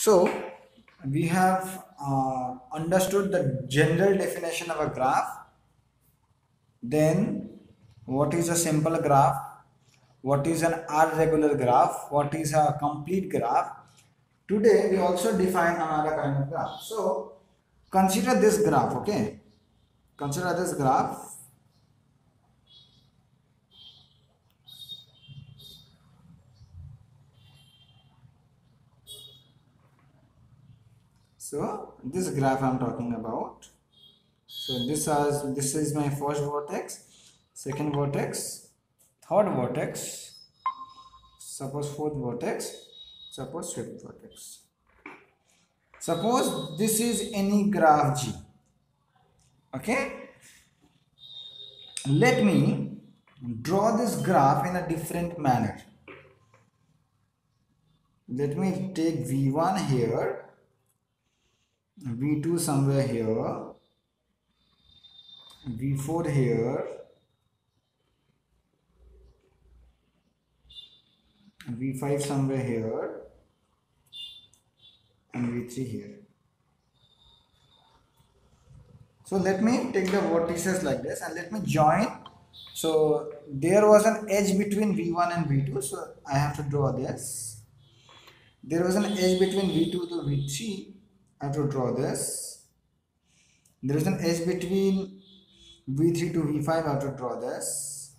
So we have understood the general definition of a graph. Then what is a simple graph? What is an irregular graph? What is a complete graph? Today we also define another kind of graph. So consider this graph, okay? Consider this graph. So this graph I'm talking about. So this is my first vertex, second vertex, third vertex, suppose fourth vertex, suppose fifth vertex. Suppose this is any graph G. Okay, let me draw this graph in a different manner. Let me take V1 here, V2 somewhere here, V4 here, V5 somewhere here, and V3 here. So let me take the vertices like this and let me join. So there was an edge between V1 and V2, so I have to draw this. There was an edge between V2 to V3, I have to draw this. There is an edge between V3 to V5, I have to draw this.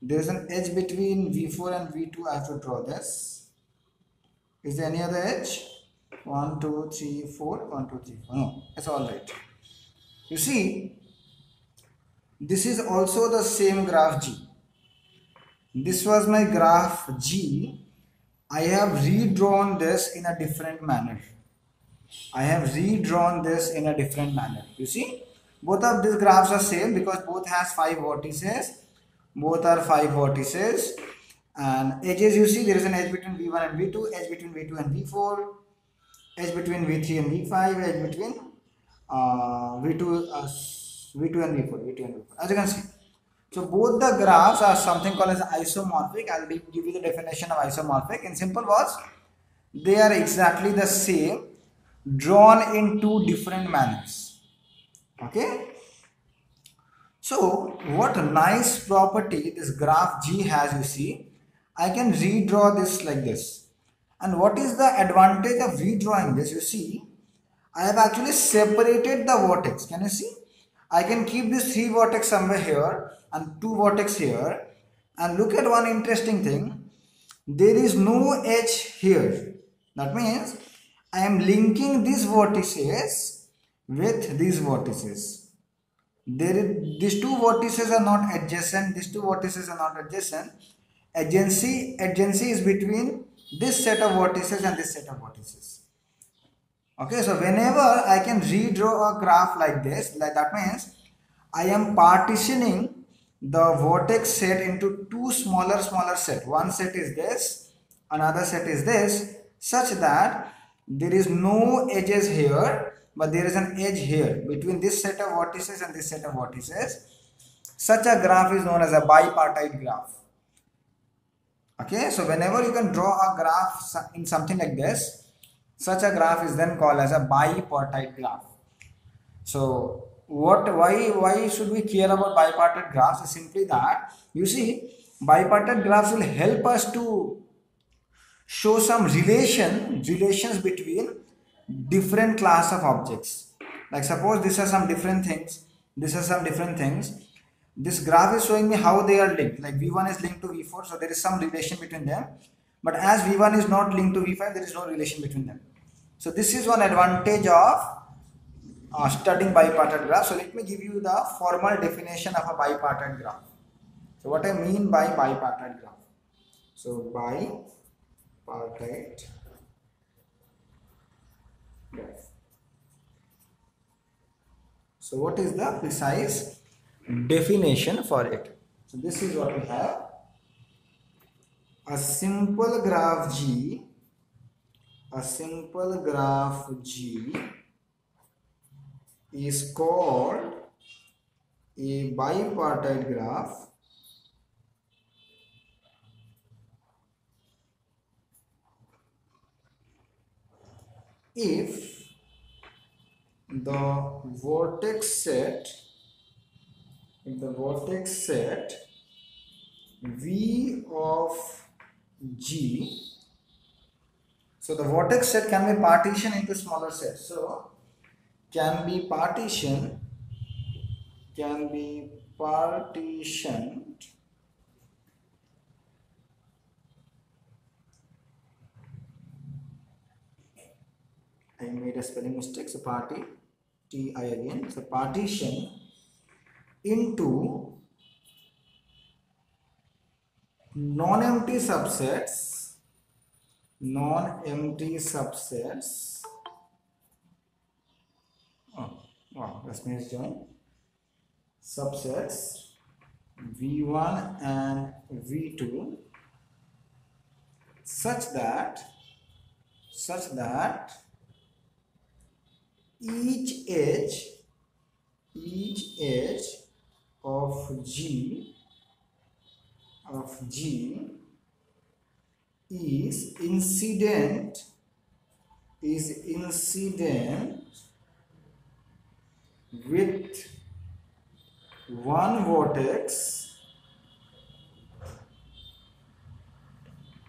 There is an edge between V4 and V2, I have to draw this. Is there any other edge? 1, 2, 3, 4, 1, 2, 3, 4. No, it's all right. You see, this is also the same graph G. This was my graph G. I have redrawn this in a different manner. I have redrawn this in a different manner. You see, both of these graphs are same because both has 5 vertices. Both are 5 vertices. And edges, you see, there is an edge between V1 and V2, edge between V2 and V4, edge between V3 and V5, edge between V2 and V4, as you can see. So both the graphs are something called as isomorphic. I will give you the definition of isomorphic. In simple words, they are exactly the same, drawn in two different manners. Okay. So what nice property this graph G has, you see, I can redraw this like this. And what is the advantage of redrawing this? You see, I have actually separated the vertex. Can you see? I can keep this 3 vertex somewhere here and 2 vertex here. And look at one interesting thing. There is no edge here. That means I am linking these vertices with these vertices. These 2 vertices are not adjacent. These 2 vertices are not adjacent. Adjacency is between this set of vertices and this set of vertices. Okay, so whenever I can redraw a graph like this, like that means I am partitioning the vertex set into 2 smaller set. One set is this, another set is this, such that there is no edges here, but there is an edge here between this set of vertices and this set of vertices. Such a graph is known as a bipartite graph. Okay, so whenever you can draw a graph in something like this, such a graph is then called as a bipartite graph. So why should we care about bipartite graphs? Is simply that, you see, bipartite graphs will help us to show some relations between different class of objects. Like suppose these are some different things, these are some different things. This graph is showing me how they are linked. Like V1 is linked to V4, so there is some relation between them. But as V1 is not linked to V5, there is no relation between them. So this is one advantage of studying bipartite graph. So let me give you the formal definition of a bipartite graph. So what I mean by bipartite graph. So bipartite graph. So what is the precise definition for it? So this is what we have. A simple graph G is called a bipartite graph if the vertex set V of G, so the vertex set can be partitioned into smaller sets. So can be partitioned I made a spelling mistake, so T-I again, so partition into non-empty subsets, oh wow, that's nice join, subsets V1 and V2 such that each edge of G is incident with one vortex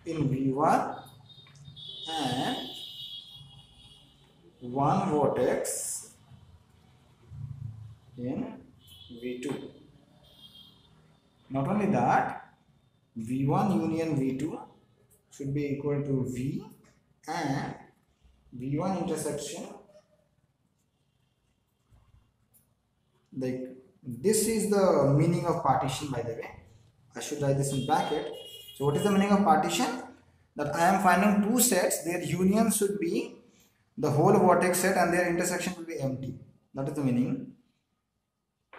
in V1 and one vortex in V2. Not only that, V1 union V2 should be equal to V, and V1 intersection, like this is the meaning of partition, by the way. I should write this in bracket. So what is the meaning of partition? That I am finding two sets, their union should be the whole vertex set and their intersection will be empty. That is the meaning.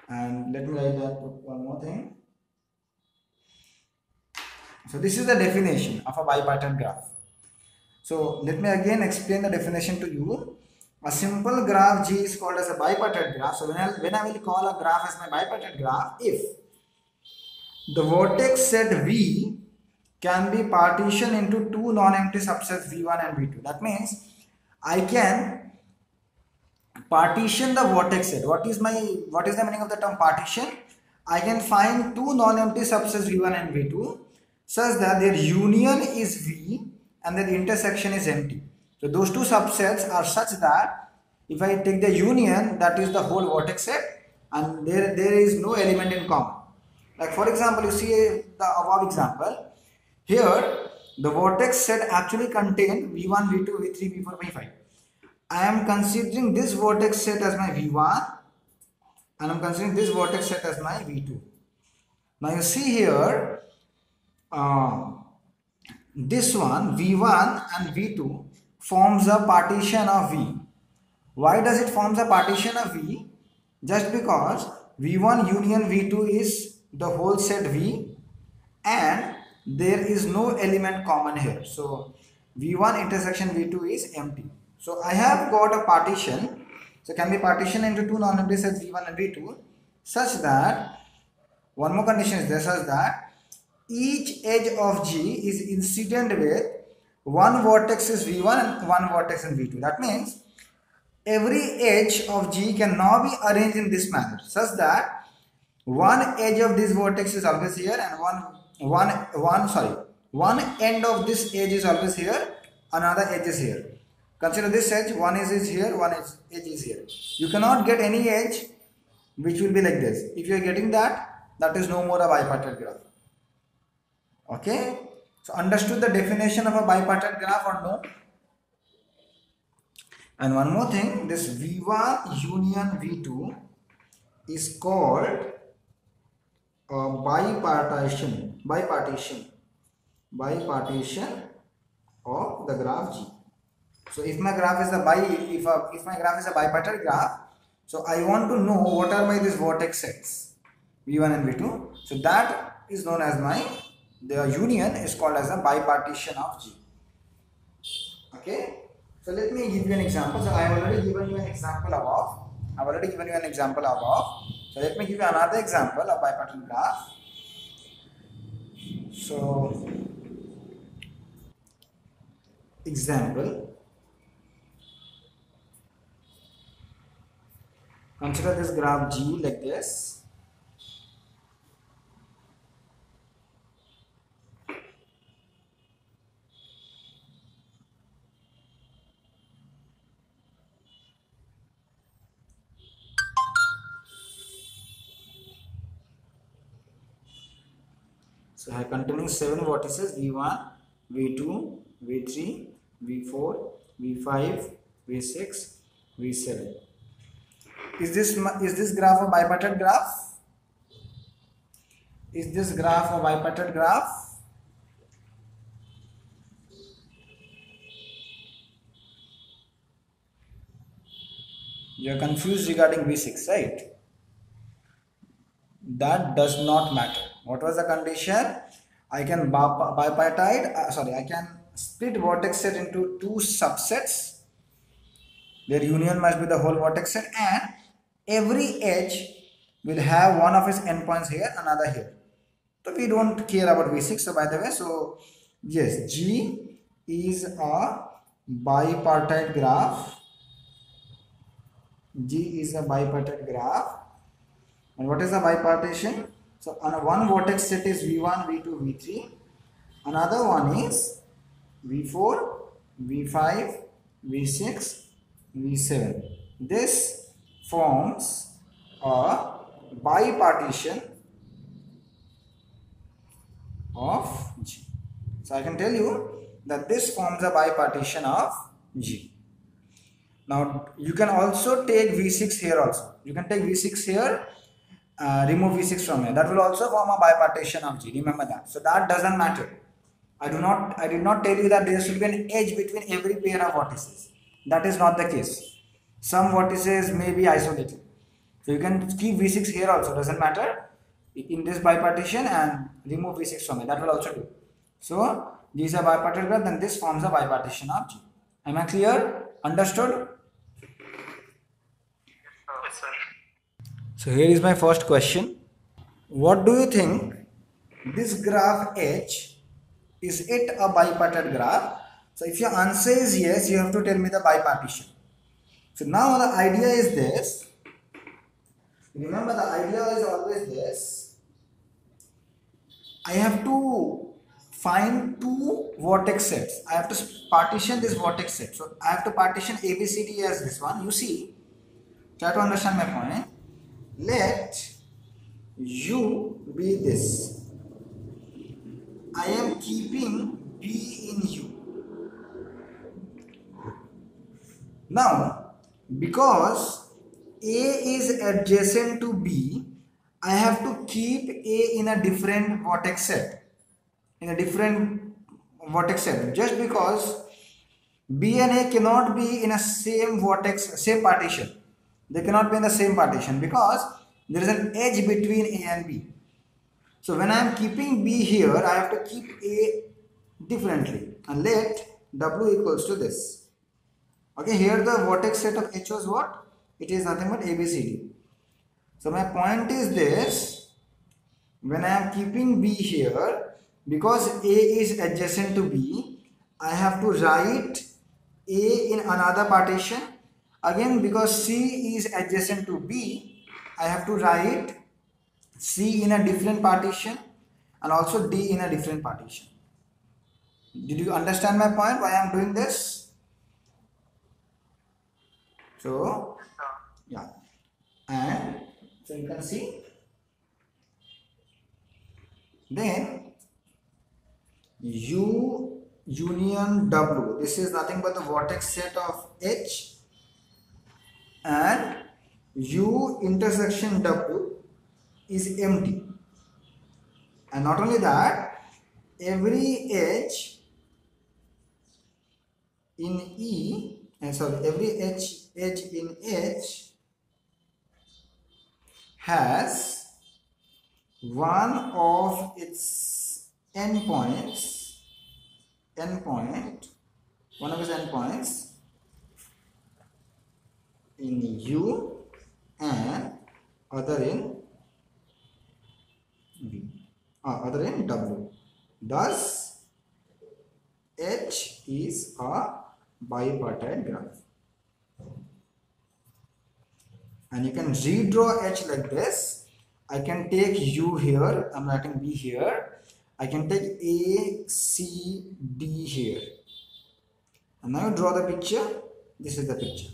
And let me write that one more thing. So this is the definition of a bipartite graph. So let me again explain the definition to you. A simple graph G is called as a bipartite graph. So when I will call a graph as my bipartite graph, if the vertex set V can be partitioned into two non-empty subsets V1 and V2. That means I can partition the vertex set. What is the meaning of the term partition? I can find two non-empty subsets V1 and V2 such that their union is V and their intersection is empty. So those two subsets are such that if I take the union, that is the whole vertex set, and there is no element in common. Like for example, you see the above example. Here the vertex set actually contain V1, V2, V3, V4, V5. I am considering this vertex set as my V1 and I am considering this vertex set as my V2. Now you see here, this one V1 and V2 forms a partition of V. Why does it forms a partition of V? Just because V1 union V2 is the whole set V and there is no element common here. So V1 intersection V2 is empty. So I have got a partition. So can be partitioned into two non-empty sets V1 and V2 such that one more condition is there, such that each edge of G is incident with one vertex is V1 and one vertex in V2. That means every edge of G can now be arranged in this manner such that one edge of this vertex is always here and one end of this edge is always here, another edge is here. Consider this edge, one edge is here, one edge is here. You cannot get any edge which will be like this. If you are getting that, that is no more a bipartite graph. Okay, so understood the definition of a bipartite graph or no? And one more thing, this V1 union V2 is called a bipartition of the graph G. So if my graph is if my graph is a bipartite graph, so I want to know what are my these vertex sets V1 and V2. So that is known as the union is called as a bipartition of G. Okay. So let me give you an example. So I have already given you an example above. So let me give you another example of bipartite graph. So example. consider this graph G like this. So I have containing 7 vertices V1, V2, V3, V4, V5, V6, V7. Is this graph a bipartite graph? Is this graph a bipartite graph? You are confused regarding V6, right? That does not matter. What was the condition? I can I can split vertex set into 2 subsets. Their union must be the whole vertex set, and every edge will have one of its endpoints here, another here. So we don't care about V6. So by the way, so yes, G is a bipartite graph. G is a bipartite graph. And what is the bipartition? So on one vertex set is V1, V2, V3. Another one is V4, V5, V6, V7. This forms a bipartition of G. So I can tell you that this forms a bipartition of G. Now you can also take V6 here also. You can take V6 here, remove V6 from here. That will also form a bipartition of G. Remember that. So that doesn't matter. I did not tell you that there should be an edge between every pair of vertices. That is not the case. Some vertices may be isolated. So you can keep V6 here also, doesn't matter, in this bipartition, and remove V6 from it. That will also do. So these are bipartite graph, then this forms a bipartition of G. Am I clear? Understood? Yes, sir. So here is my first question. What do you think this graph H, is it a bipartite graph? So if your answer is yes, you have to tell me the bipartition. So now the idea is this. Remember, the idea is always this. I have to find 2 vertex sets. I have to partition this vertex set. So I have to partition ABCD as this one. You see, try to understand my point. Let U be this. I am keeping B in U. Now, because A is adjacent to B, I have to keep A in a different vertex set. Just because B and A cannot be in a same vertex, same partition. They cannot be in the same partition because there is an edge between A and B. So when I am keeping B here, I have to keep A differently, and let W equals to this. Okay, here the vertex set of H was what? It is nothing but ABCD. So my point is this. When I am keeping B here, because A is adjacent to B, I have to write A in another partition. Again, because C is adjacent to B, I have to write C in a different partition and also D in a different partition. Did you understand my point? Why I am doing this? So, yeah. And so you can see. Then U union W. This is nothing but the vertex set of H, and U intersection W is empty. And not only that, every edge in E, every edge in H has one of its endpoints, one of its endpoints in U and other in V, other in W. Thus, H is a bipartite graph. and you can redraw H like this. I can take U here, I'm writing B here. I can take A, C, D here, and now you draw the picture. This is the picture.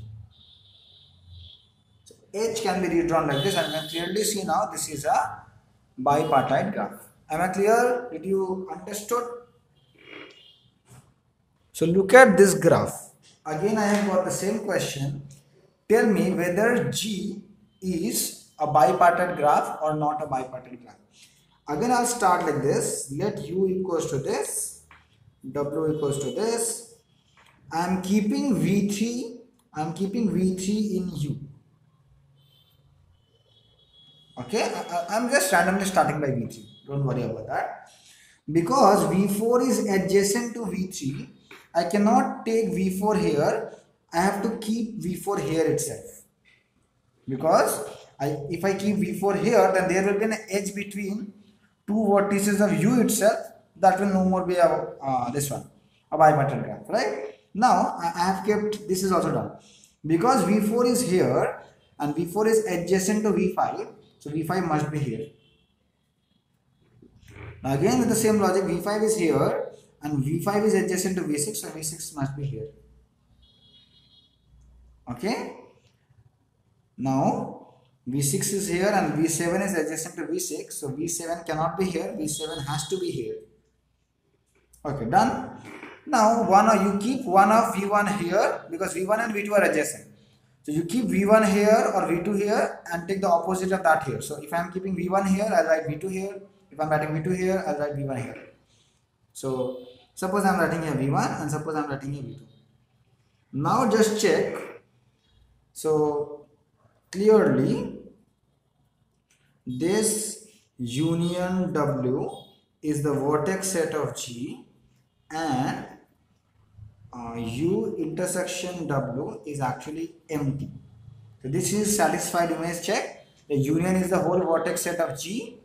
So H can be redrawn like this, and you can clearly see now this is a bipartite graph. Am I clear? Did you understood? So look at this graph. Again I have got the same question. Tell me whether G is a bipartite graph or not a bipartite graph. Again I'll start like this. Let U equals to this, W equals to this. I am keeping V3 in U. Okay, I'm just randomly starting by V3. Don't worry about that. Because V4 is adjacent to V3, I cannot take V4 here. I have to keep V4 here itself. Because if I keep V4 here, then there will be an edge between two vertices of U itself. That will no more be this one, a bipartite graph, right? Now I have kept this is also done. Because V4 is here and V4 is adjacent to V5, so V5 must be here. Now again with the same logic, V5 is here and V5 is adjacent to V6, so V6 must be here. Okay. Now V6 is here and V7 is adjacent to V6, so V7 cannot be here, V7 has to be here. Okay, done. Now you keep one of V1 here because V1 and V2 are adjacent. So you keep V1 here or V2 here and take the opposite of that here. So if I am keeping V1 here, I'll write V2 here. If I am writing V2 here, I'll write V1 here. So suppose I am writing here V1 and suppose I am writing here V2. Now just check. So clearly this union W is the vertex set of G and U intersection W is actually empty. So this is satisfied image check. The union is the whole vertex set of G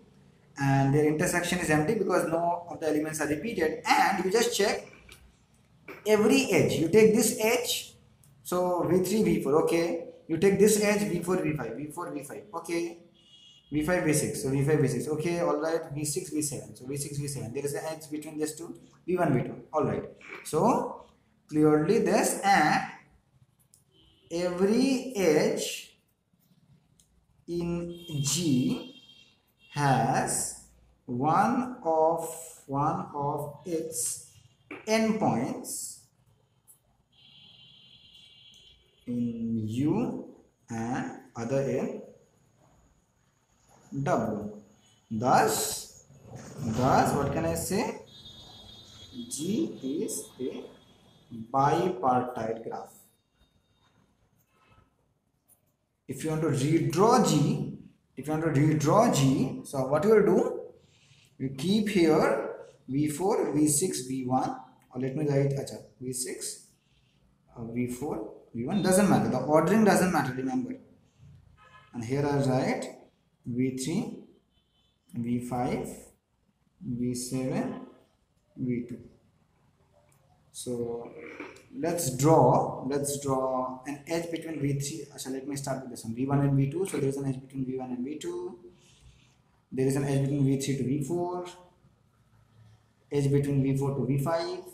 and their intersection is empty because no of the elements are repeated. And you just check every edge. You take this edge, so V3, V4, okay. You take this edge, V4, V5, V4, V5, okay. V5, V6, so V5, V6, okay, alright. V6, V7, so V6, V7. There is an edge between these two, V1, V2, alright. So clearly this, and every edge in G has one of its endpoints in U and other in W. Thus what can I say? G is a bipartite graph. If you want to redraw G, so what you will do? You keep here V4, V6, V1, or let me write V6, V4, V1, doesn't matter. The ordering doesn't matter, remember. And here I write V3, V5, V7, V2. So let's draw an edge between V3. So let me start with this one, V1 and V2. So there is an edge between V1 and V2. There is an edge between V3 to V4, edge between V4 to V5,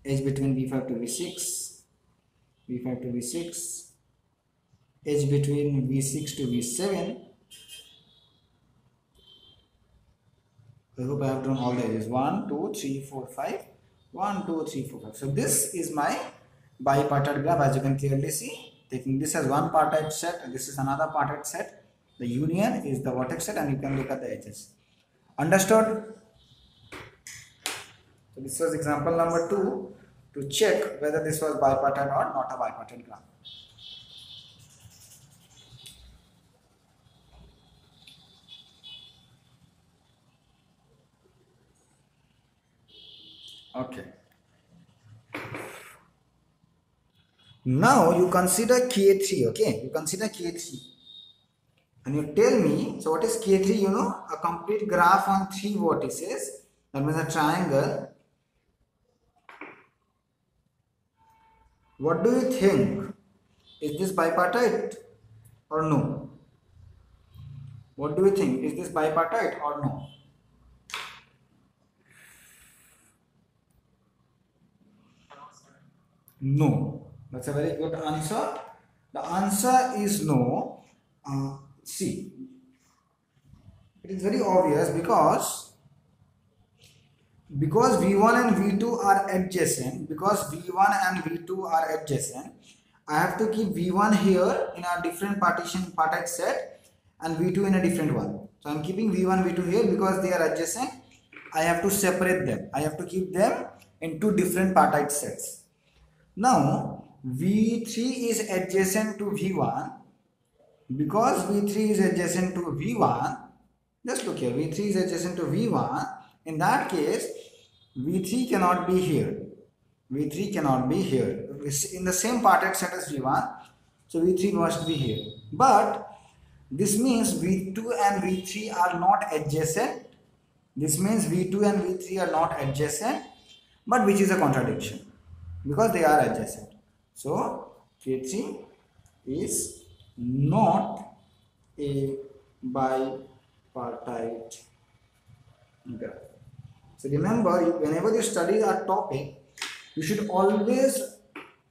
edge between V5 to V6, V5 to V6, edge between V6 to V7. I hope I have drawn all the edges. 1, 2, 3, 4, 5. 1, 2, 3, 4, 5. So this is my bipartite graph, as you can clearly see. Taking this as one partite set and this is another partite set. The union is the vertex set and you can look at the edges. Understood? So this was example number 2 to check whether this was bipartite or not a bipartite graph. Okay. Now you consider K3, okay? You consider K3. And you tell me, so what is K3? You know, a complete graph on 3 vertices. That means a triangle. What do you think? Is this bipartite? or no? What do you think? Is this bipartite or no? No. That's a very good answer. The answer is no. See, it is very obvious because V1 and V2 are adjacent. Because V1 and V2 are adjacent, I have to keep V1 here in a different partite set and V2 in a different one. So I am keeping V1, V2 here because they are adjacent. I have to separate them. I have to keep them in two different partite sets. Now V3 is adjacent to V1. Because V3 is adjacent to V1, just look here, V3 is adjacent to V1. In that case, V3 cannot be here. V3 cannot be here. In the same partite set as V1, so V3 must be here. But this means V2 and V3 are not adjacent. This means V2 and V3 are not adjacent, but which is a contradiction because they are adjacent. So K3 is not a bipartite graph. So remember, whenever you study a topic, you should always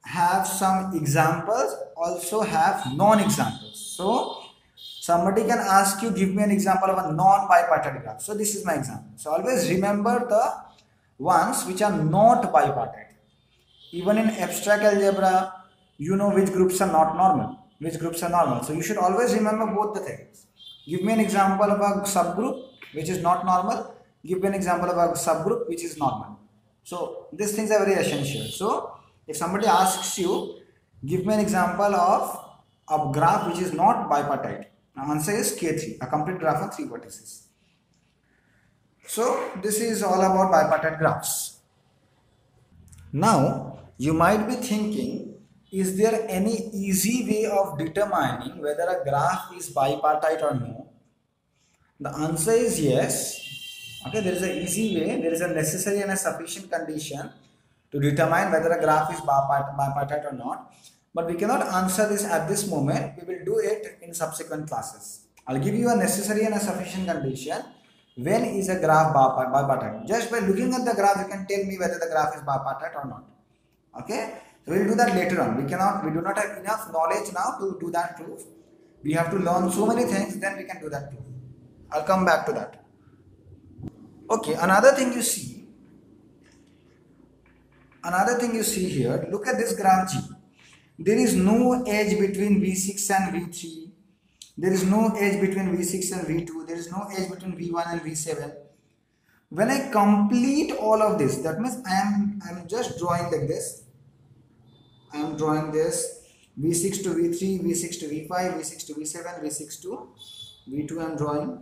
have some examples, also have non-examples. So somebody can ask you, give me an example of a non-bipartite graph. So this is my example. So always remember the ones which are not bipartite. Even in abstract algebra, you know which groups are not normal, which groups are normal. So you should always remember both the things. Give me an example of a subgroup which is not normal. Give me an example of a subgroup which is normal. So these things are very essential. So if somebody asks you, give me an example of a graph which is not bipartite, the answer is K3, a complete graph of 3 vertices. So this is all about bipartite graphs. Now you might be thinking, is there any easy way of determining whether a graph is bipartite or no? The answer is yes. Okay, there is an easy way, there is a necessary and a sufficient condition to determine whether a graph is bipartite or not. But we cannot answer this at this moment. We will do it in subsequent classes. I'll give you a necessary and a sufficient condition. When is a graph bipartite? Just by looking at the graph, you can tell me whether the graph is bipartite or not. Okay, so we'll do that later on. We do not have enough knowledge now to do that proof. We have to learn so many things, then we can do that proof. I'll come back to that. Okay, another thing you see here, look at this graph G. There is no edge between V6 and V3. There is no edge between V6 and V2. There is no edge between V1 and V7. When I complete all of this, that means I am just drawing like this. I am drawing this V6 to V3, V6 to V5, V6 to V7, V6 to V2.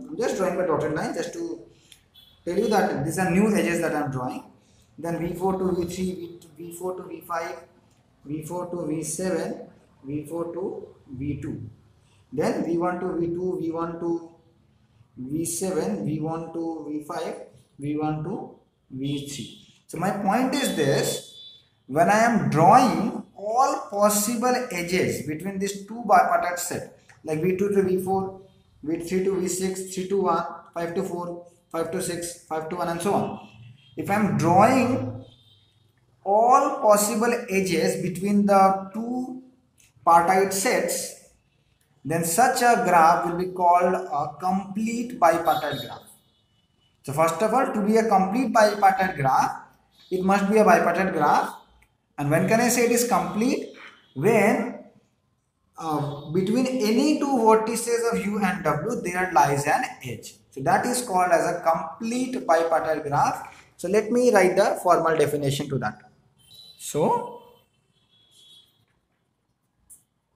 I'm just drawing by dotted line just to tell you that these are new edges that I am drawing. Then V4 to V3, V4 to V5, V4 to V7, V4 to V2. Then V1 to V2, V1 to V7, V1 to V5, V1 to V3. So my point is this: when I am drawing all possible edges between these two bipartite set, like V2 to V4, V3 to V6, 3 to 1, 5 to 4, 5 to 6, 5 to 1 and so on. If I am drawing all possible edges between the two partite sets, then such a graph will be called a complete bipartite graph. So first of all, to be a complete bipartite graph, it must be a bipartite graph. And when can I say it is complete? When between any two vertices of U and W there lies an edge. So that is called as a complete bipartite graph. So let me write the formal definition to that. So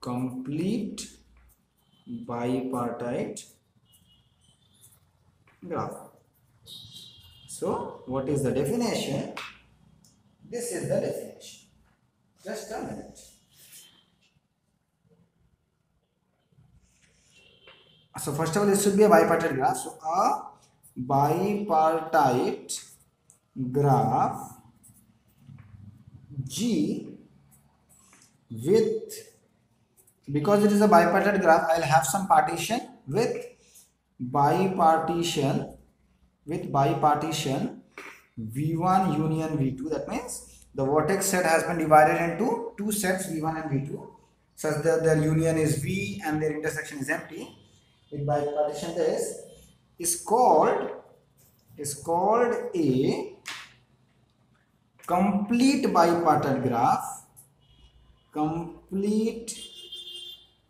complete bipartite graph. So what is the definition? This is the definition. Just a minute. So first of all, this should be a bipartite graph. So a bipartite graph G with Because it is a bipartite graph, I'll have some partition with bipartition V1 union V2. That means the vertex set has been divided into two sets V1 and V2 such that their union is V and their intersection is empty. With bipartition, this is called a complete bipartite graph. Complete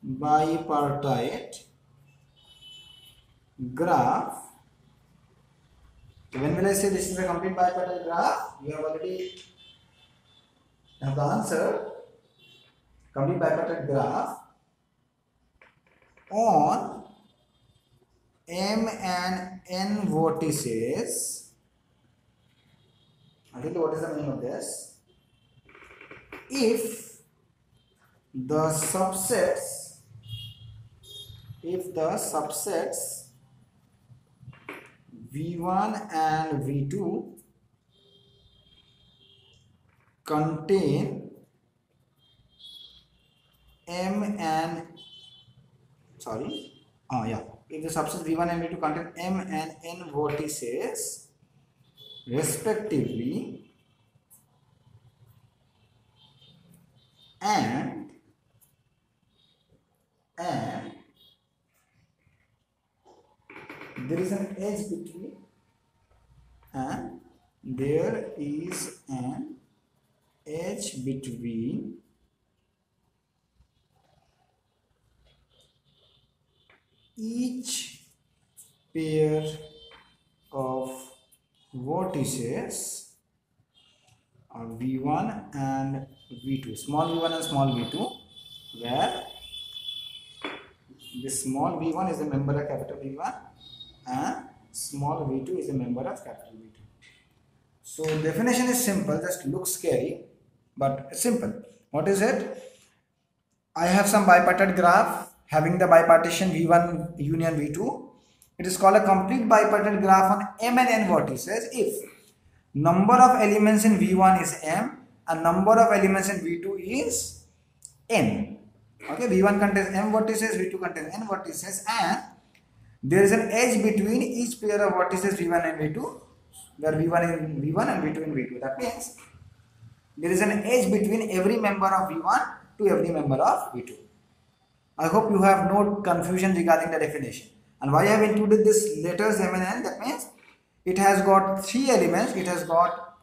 bipartite graph. So when will I say this is a complete bipartite graph? You have already have the answer. Complete bipartite graph on M and N vertices. I think what is the meaning of this? If the subsets V1 and V2 contain if the subsets V1 and V2 contain M and N vertices respectively, and there is an edge between, and there is an edge between each pair of vertices V1 and V2, small v1 and small v2, where this small v1 is a member of capital V1 and small v2 is a member of capital V2. So definition is simple, just looks scary but simple. What is it? I have some bipartite graph having the bipartition V1 union V2. It is called a complete bipartite graph on M and N vertices if number of elements in V1 is M and number of elements in V2 is N. Okay, V1 contains M vertices, V2 contains N vertices, and there is an edge between each pair of vertices V1 and V2, where V1 in V1 and V2 in V2. That means there is an edge between every member of V1 to every member of V2. I hope you have no confusion regarding the definition. And why I have included this letters M and N? That means it has got 3 elements. It has got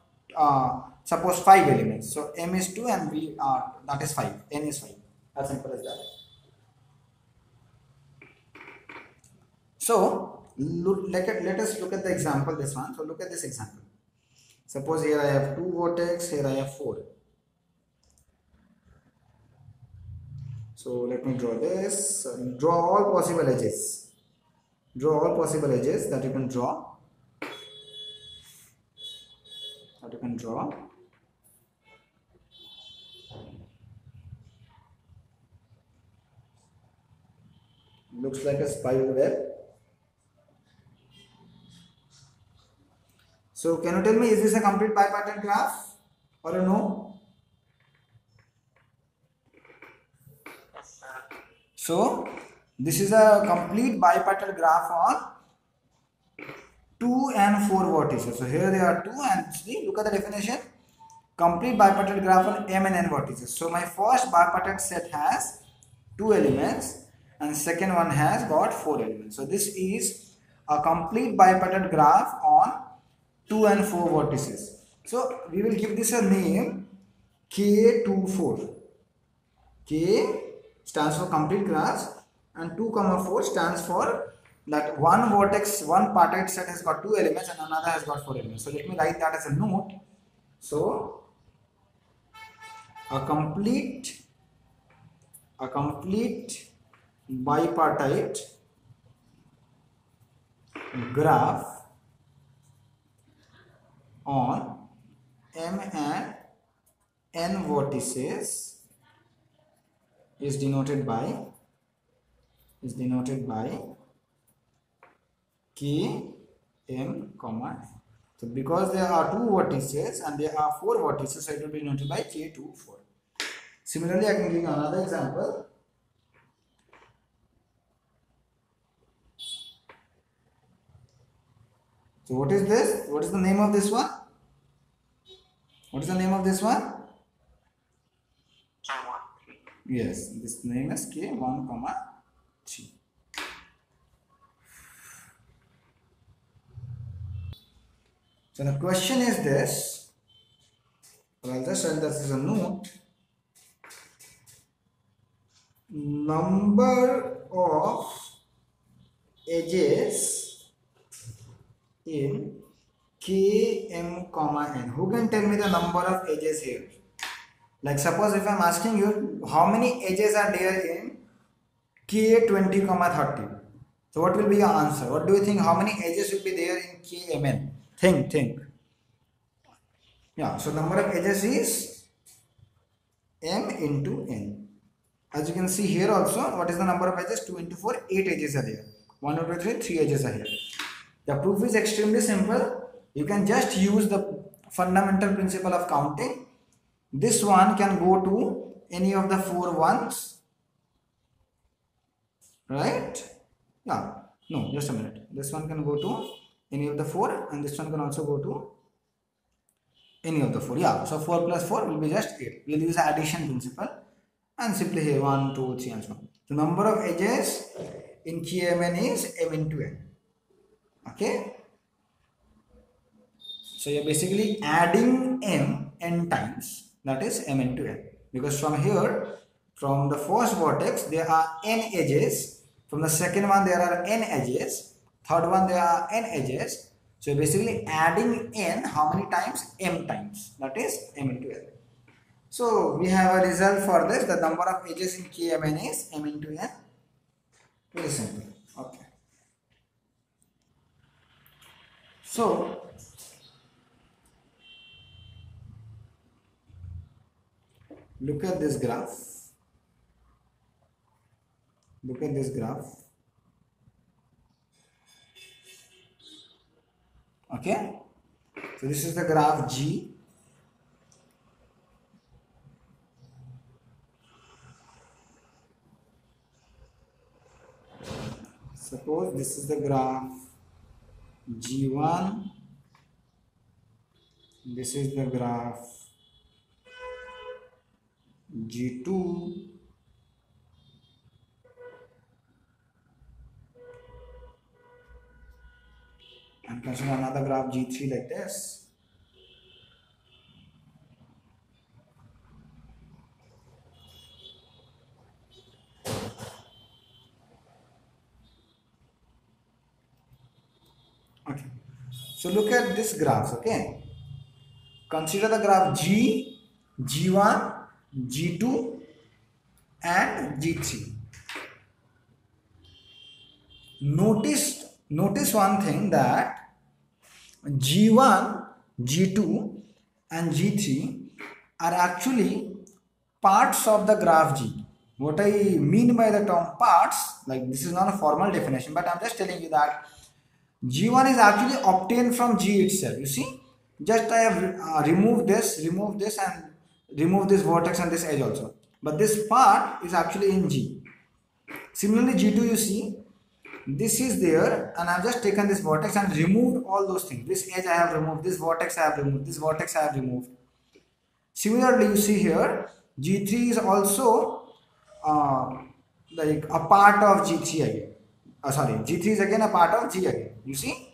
suppose 5 elements. So M is 2 and V that is 5. N is 5. As simple as that. So let us look at the example, this one. So look at this example. Suppose here I have 2 vertex, here I have 4. So let me draw this. Draw all possible edges. Draw all possible edges that you can draw. Looks like a spider web. So can you tell me, is this a complete bipartite graph or a no? So this is a complete bipartite graph on 2 and 4 vertices. So here there are 2 and 3. Look at the definition. Complete bipartite graph on M and N vertices. So my first bipartite set has 2 elements and second one has got 4 elements. So this is a complete bipartite graph on 2 and 4 vertices. So we will give this a name K24. K stands for complete graphs and 2, 4 stands for that one vertex, one partite set has got 2 elements and another has got 4 elements. So let me write that as a note. So a complete bipartite graph on M and N vertices is denoted by K, M, comma N. So because there are 2 vertices and there are 4 vertices, so it will be denoted by K24. Similarly, I can give you another example. So what is this? What is the name of this one? What is the name of this one? K1. Yes, this name is K1, 3. So the question is this. I'll just write this as a note. Number of edges in Km, N. Who can tell me the number of edges here? Like suppose if I am asking you how many edges are there in K20, 30. So what will be your answer? What do you think? How many edges will be there in Kmn? Think. Yeah, so number of edges is m into n. As you can see here also, what is the number of edges? 2 into 4, 8 edges are there. 1, 2, 3, 3 edges are here. The proof is extremely simple. You can just use the fundamental principle of counting. This one can go to any of the 4 ones. Right? Yeah. No, just a minute. This one can go to any of the 4 and this one can also go to any of the 4. Yeah. So 4 plus 4 will be just 8. We will use the addition principle and simply here 1, 2, 3 and so on. The number of edges in Kmn is m into n. Okay. So you're basically adding n times, that is m into n, because from here, from the first vertex there are n edges, from the second one there are n edges, third one there are n edges. So you're basically adding n how many times? M times, that is m into n. So we have a result for this. The number of edges in Kmn is m into n. Very simple. Okay. So look at this graph. Look at this graph. Okay. So this is the graph G. Suppose this is the graph G1. This is the graph G2. And consider another graph G3 like this. Okay. So look at this graphs, okay? Consider the graph G, G1, G2 and G3. Notice one thing, that G1, G2 and G3 are actually parts of the graph G. What I mean by the term parts, like this is not a formal definition, but I'm just telling you that G1 is actually obtained from G itself. You see, just I have removed this and remove this vertex and this edge also, but this part is actually in G. Similarly G2, you see, this is there and I have just taken this vertex and removed all those things. This edge I have removed, this vertex I have removed, this vertex I have removed. Similarly, you see here G3 is also like a part of G3 again. G3 is again a part of G again. You see,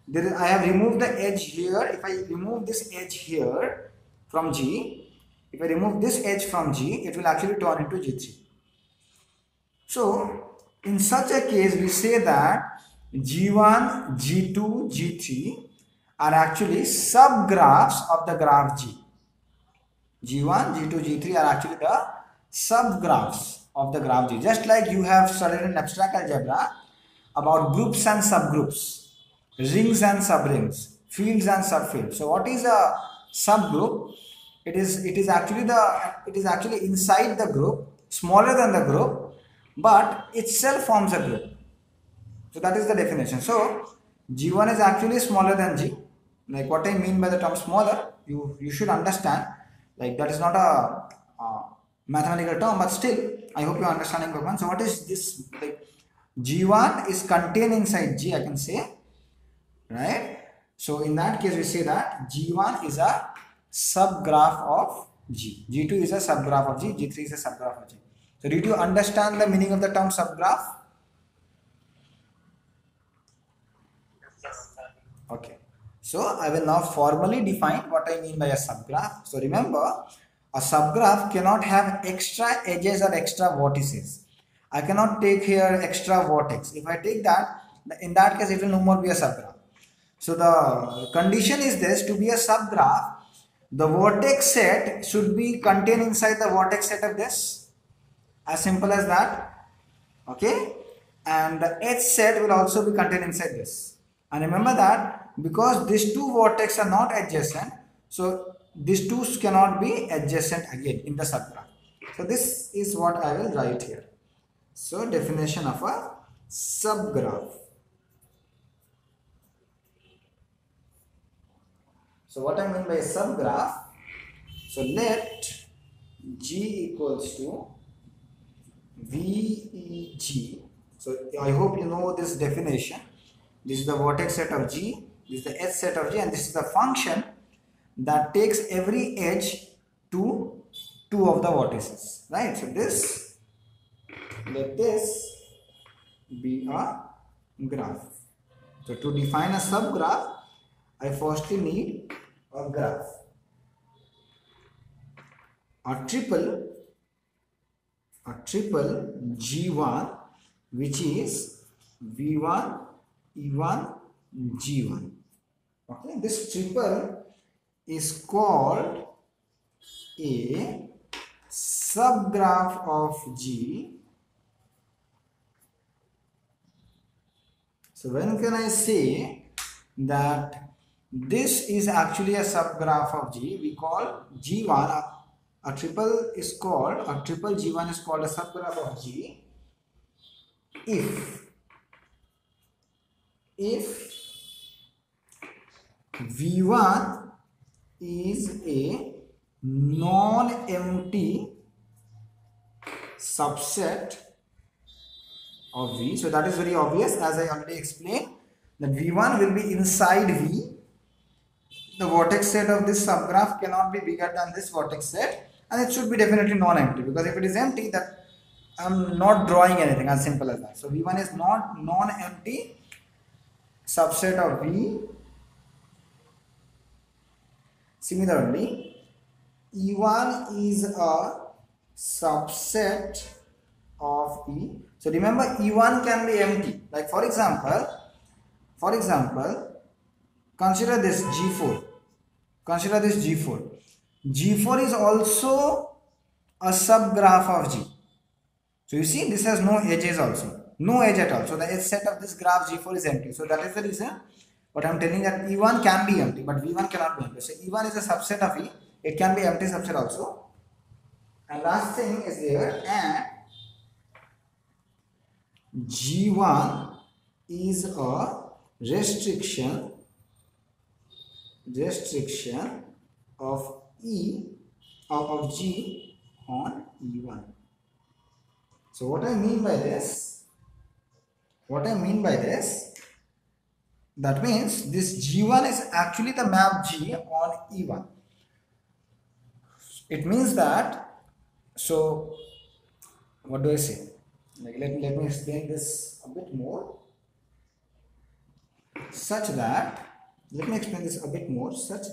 there is, I have removed the edge here. If I remove this edge here from G, if I remove this edge from G, it will actually turn into G3. So in such a case, we say that G1, G2, G3 are actually subgraphs of the graph G. G1, G2, G3 are actually the subgraphs of the graph G. Just like you have studied in abstract algebra about groups and subgroups, rings and subrings, fields and subfields. So what is a subgroup? It is actually inside the group, smaller than the group, but itself forms a group. So that is the definition. So G1 is actually smaller than G. Like what I mean by the term smaller, you should understand. Like that is not a mathematical term, but still I hope you are understanding the one. So what is this? Like G1 is contained inside G, I can say, right? So in that case we say that G1 is a subgraph of G. G2 is a subgraph of G. G3 is a subgraph of G. So did you understand the meaning of the term subgraph? Okay. So I will now formally define what I mean by a subgraph. So remember, a subgraph cannot have extra edges or extra vertices. I cannot take here extra vertex. If I take that, in that case it will no more be a subgraph. So the condition is this: to be a subgraph, the vertex set should be contained inside the vertex set of this. As simple as that. Okay. And the edge set will also be contained inside this. And remember that because these two vertices are not adjacent, so these two cannot be adjacent again in the subgraph. So this is what I will write here. So definition of a subgraph. So what I mean by a subgraph, so let G equals to VEG. So I hope you know this definition. This is the vertex set of G, this is the edge set of G, and this is the function that takes every edge to two of the vertices, right? So this, let this be a graph. So to define a subgraph, I firstly need a graph. A triple G1, which is V1, E1, G1. Okay, this triple is called a subgraph of G. So when can I say that this is actually a subgraph of G? We call G1, a triple G1 is called a subgraph of G if V1 is a non-empty subset of V. So that is very obvious, as I already explained, that V1 will be inside V. The vertex set of this subgraph cannot be bigger than this vertex set, and it should be definitely non-empty, because if it is empty, that I am not drawing anything, as simple as that. So V1 is not non-empty subset of V. Similarly, E1 is a subset of E. So remember, E1 can be empty. Like for example, consider this G4. Consider this G4. G4 is also a subgraph of G. So you see, this has no edges also. No edge at all. So the edge set of this graph G4 is empty. So that is the reason what I am telling, that E1 can be empty, but V1 cannot be empty. So E1 is a subset of E. It can be empty subset also. And last thing is there, and G1 is a restriction of of G on E1. So what I mean by this, that means this G1 is actually the map G on E1. It means that, so what do I say? Like let me explain this a bit more, such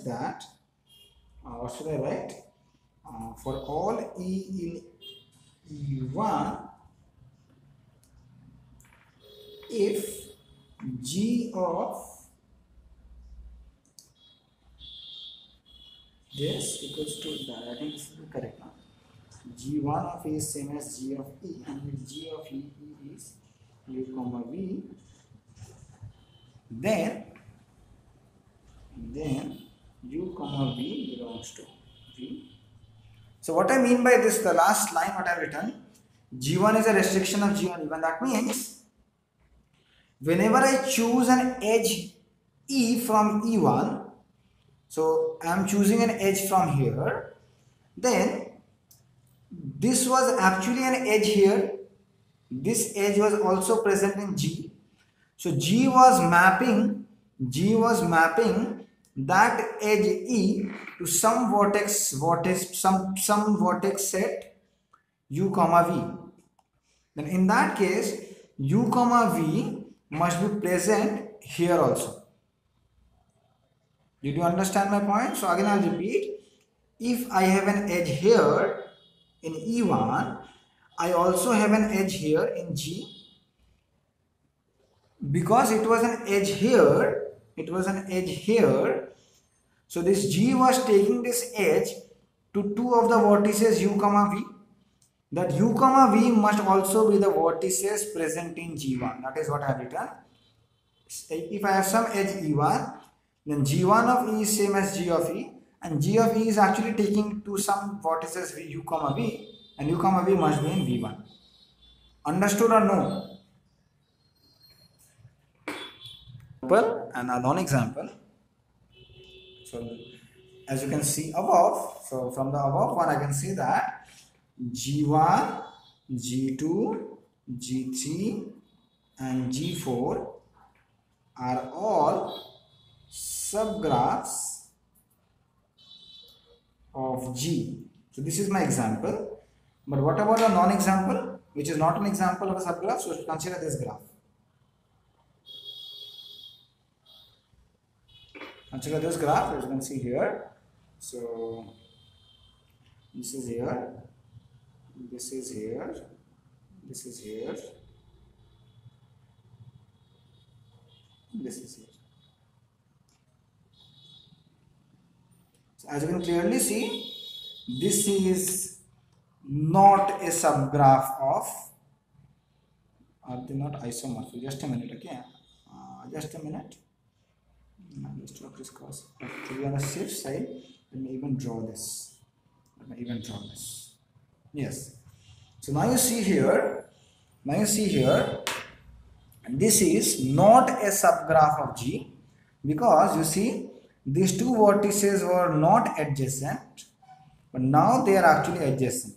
that, what should I write? For all E in E1, if G of this equals to that, I think this is correct now. G1 of E is same as G of E, and G of E is U comma V, then U comma V belongs to V. So what I mean by this, the last line what I have written, G1 is a restriction of G on E1. That means whenever I choose an edge E from E1, so I am choosing an edge from here, then this was actually an edge here, this edge was also present in G. So G was mapping G was mapping that edge E to some vertex set U comma V. Then in that case, U comma V must be present here also. Did you understand my point? So again I'll repeat. If I have an edge here in E1, I also have an edge here in G. Because it was an edge here, so this G was taking this edge to two of the vertices U comma V. That U comma V must also be the vertices present in G1. That is what I have written. If I have some edge E1, then G1 of E is same as G of E, and G of E is actually taking to some vertices V, U comma V, and U comma V must be in V1. Understood or no? And a non-example. So as you can see above, so from the above one I can see that G1, G2, G3 and G4 are all subgraphs of G. So this is my example. But what about a non-example, which is not an example of a subgraph? So consider this graph. Consider this graph, as you can see here. So this is here, this is here, this is here, this is here. So as you can clearly see, this is not a subgraph of, are they not isomorphic? Just a minute, okay? Just a minute. Just draw this cross. To be on the safe side, let me even draw this. Yes. So now you see here, this is not a subgraph of G, because you see these two vertices were not adjacent, but now they are actually adjacent.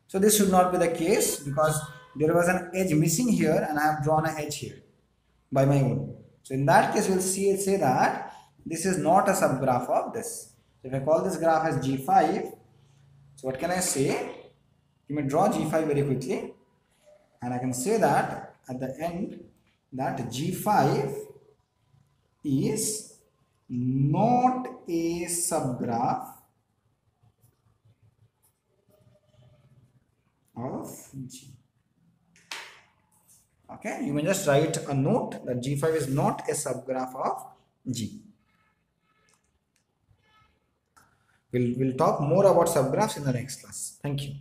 So this should not be the case, because there was an edge missing here and I have drawn an edge here by my own. So in that case, we'll say that this is not a subgraph of this. So if I call this graph as G5, so what can I say? You may draw G5 very quickly, and I can say that at the end that G5 is not a subgraph of G. Okay, you may just write a note that G5 is not a subgraph of G. We'll talk more about subgraphs in the next class. Thank you.